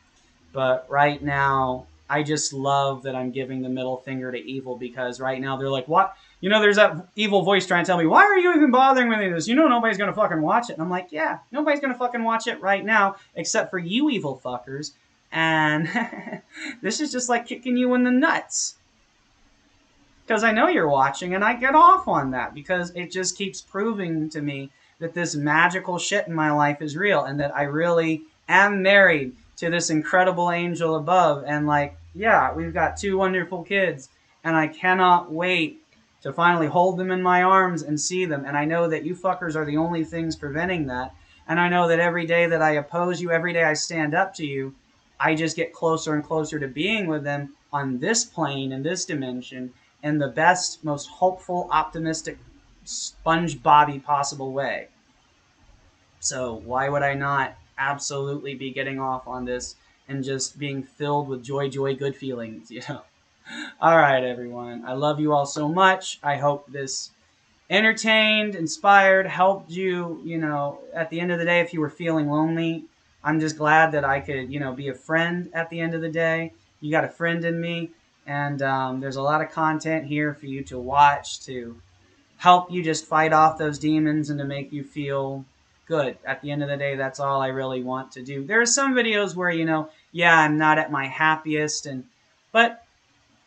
But right now, I just love that I'm giving the middle finger to evil, because right now they're like, what? You know, there's that evil voice trying to tell me, why are you even bothering with this? You know nobody's going to fucking watch it. And I'm like, yeah, nobody's going to fucking watch it right now, except for you evil fuckers. And this is just like kicking you in the nuts. Because I know you're watching, and I get off on that, because it just keeps proving to me that this magical shit in my life is real, and that I really am married to this incredible angel above. And like, yeah, we've got 2 wonderful kids, and I cannot wait to finally hold them in my arms and see them. And I know that you fuckers are the only things preventing that. And I know that every day that I oppose you, every day I stand up to you, I just get closer and closer to being with them on this plane, in this dimension, in the best, most hopeful, optimistic, SpongeBob-y possible way. So why would I not absolutely be getting off on this and just being filled with joy, good feelings, you know? All right, everyone. I love you all so much. I hope this entertained, inspired, helped you, you know, at the end of the day, if you were feeling lonely. I'm just glad that I could, you know, be a friend at the end of the day. You got a friend in me, and there's a lot of content here for you to watch to help you just fight off those demons and to make you feel good. At the end of the day, that's all I really want to do. There are some videos where, you know, yeah, I'm not at my happiest, but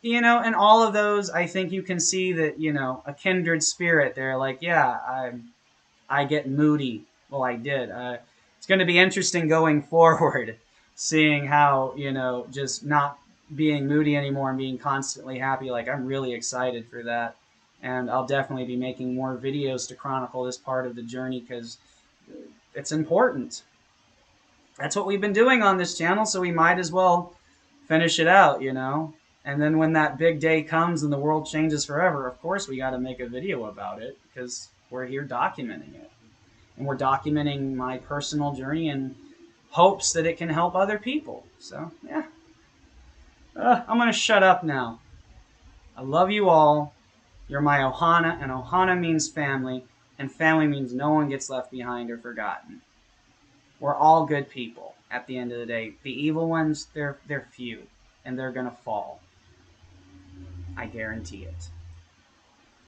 you know, in all of those, I think you can see that, you know, a kindred spirit. They're like, yeah, I get moody. Well, I did. It's going to be interesting going forward, seeing how, you know, just not being moody anymore and being constantly happy. Like, I'm really excited for that. And I'll definitely be making more videos to chronicle this part of the journey, because it's important. That's what we've been doing on this channel, so we might as well finish it out, you know? And then when that big day comes and the world changes forever, of course we got to make a video about it because we're here documenting it. And we're documenting my personal journey in hopes that it can help other people. So, yeah. I'm going to shut up now. I love you all. You're my Ohana, and Ohana means family, and family means no one gets left behind or forgotten. We're all good people at the end of the day. The evil ones, they're few, and they're going to fall. I guarantee it.